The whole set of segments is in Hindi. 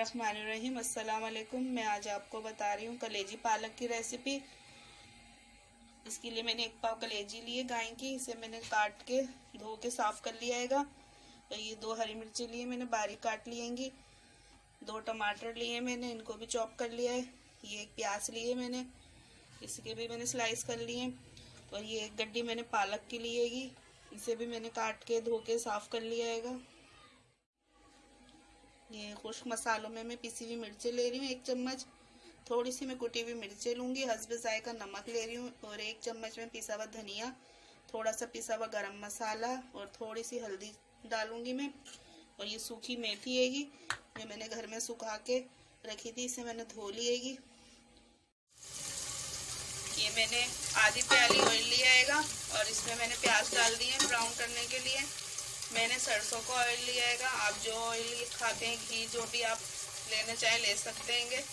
बिस्मिल्लाहिर्रहमानिर्रहीम। अस्सलाम वालेकुम। मैं आज आपको बता रही हूँ कलेजी पालक की रेसिपी। इसके लिए मैंने 1 पाव कलेजी लिए गाय की। इसे मैंने काट के धो के साफ़ कर लिया हैगा। तो ये 2 हरी मिर्ची लिए मैंने, बारीक काट लिएंगी। 2 टमाटर लिए मैंने, इनको भी चॉप कर लिया है। ये 1 प्याज लिए मैंने, इसके भी मैंने स्लाइस कर लिए। और ये 1 गड्डी मैंने पालक की लिएगी, इसे भी मैंने काट के धो के साफ़ कर लिया हैगा। ये खुश्क मसालों में मैं पिसी हुई मिर्चें ले रही हूँ 1 चम्मच। थोड़ी सी मैं कुटी हुई मिर्चें लूँगी। हस्बे जायका नमक ले रही हूँ और 1 चम्मच में पिसा हुआ धनिया, थोड़ा सा पिसा हुआ गरम मसाला और थोड़ी सी हल्दी डालूँगी मैं। और ये सूखी मेथी हैगी, ये मैंने घर में सुखा के रखी थी, इसे मैंने धो ली हैगी। ये मैंने आधी प्याली ऑयल लिया हैगा और इसमें मैंने प्याज डाल दिए ब्राउन करने के लिए। मैंने सरसों का ऑयल लिया हैगा। आप जो ऑयल खाते हैं, घी जो भी आप लेना चाहें ले सकते हैं।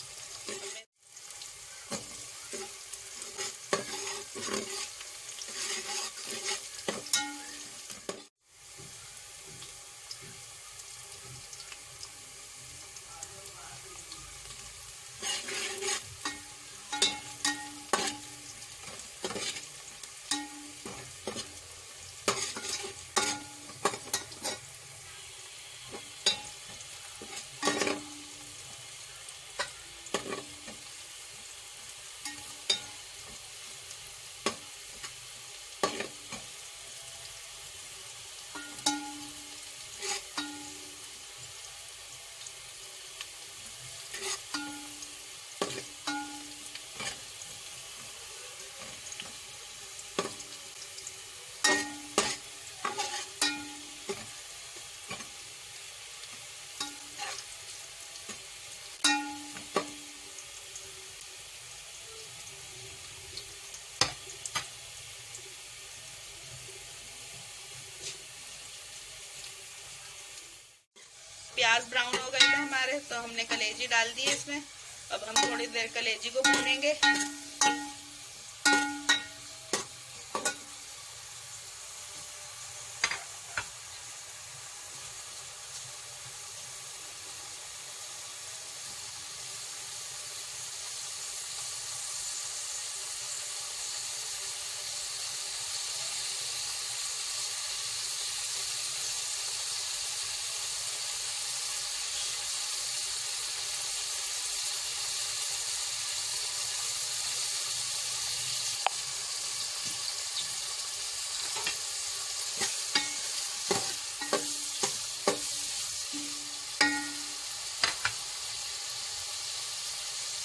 प्याज ब्राउन हो गए थे हमारे, तो हमने कलेजी डाल दी है इसमें। अब हम थोड़ी देर कलेजी को भूनेंगे।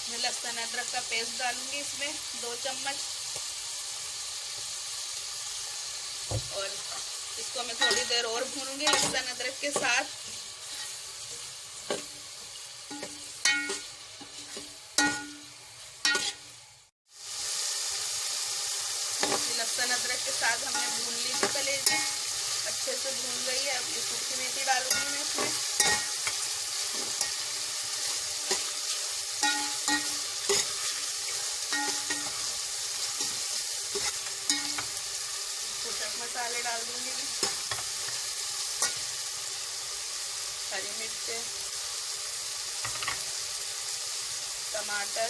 मैं लहसुन अदरक का पेस्ट डालूंगी इसमें 2 चम्मच। और इसको मैं थोड़ी देर और भूनूंगी लहसुन अदरक के साथ। लहसुन अदरक के साथ हमने भून ली थी कलेजी, अच्छे से भून गई है। अब ये सूखी मेथी डालूंगी मैं इसमें। मसाले डाल दूंगी मैं, हरी मिर्च, टमाटर,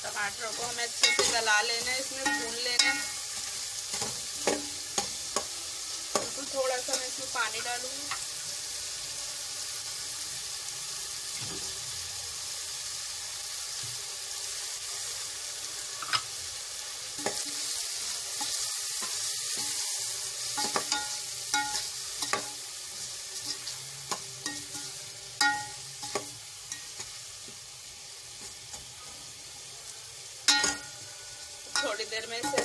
टमाटरों को हमें अच्छे से गला लेना है, इसमें भून लेना है। थोड़ा सा मैं इसमें पानी डालूंगी। थोड़ी देर में इसे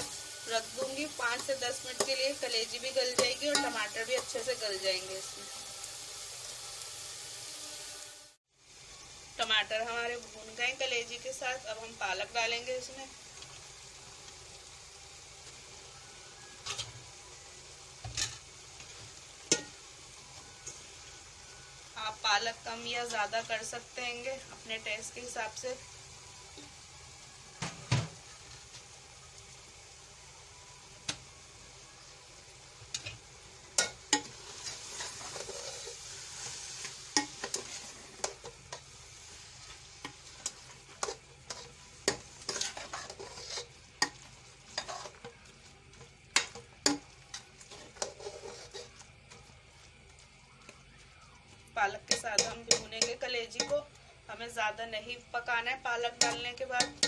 रख दूंगी 5 से 10 मिनट के लिए। कलेजी भी गल जाएगी और टमाटर भी अच्छे से गल जाएंगे इसमें। टमाटर हमारे भून गए कलेजी के साथ। अब हम पालक डालेंगे इसमें। आप पालक कम या ज़्यादा कर सकते हैंगे अपने टेस्ट के हिसाब से। पालक के साथ हम भूनेंगे कलेजी को, हमें ज़्यादा नहीं पकाना है पालक डालने के बाद।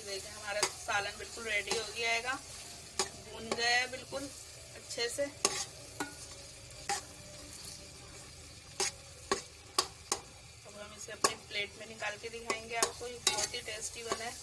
देखें हमारा सालन बिल्कुल रेडी हो गया है, भून गया है बिल्कुल अच्छे से। अब हम इसे अपनी प्लेट में निकाल के दिखाएंगे आपको, ये बहुत ही टेस्टी बना है।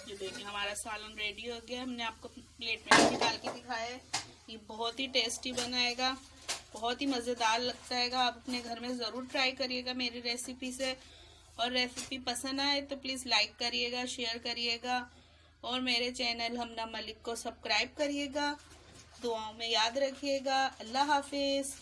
ये देखिए हमारा सालन रेडी हो गया, हमने आपको प्लेट में निकाल के दिखाया है। ये बहुत ही टेस्टी बनाएगा, बहुत ही मज़ेदार लगता है। आप अपने घर में ज़रूर ट्राई करिएगा मेरी रेसिपी से। और रेसिपी पसंद आए तो प्लीज़ लाइक करिएगा, शेयर करिएगा और मेरे चैनल हमना मलिक को सब्सक्राइब करिएगा। दुआओं में याद रखिएगा। अल्लाह हाफिज़।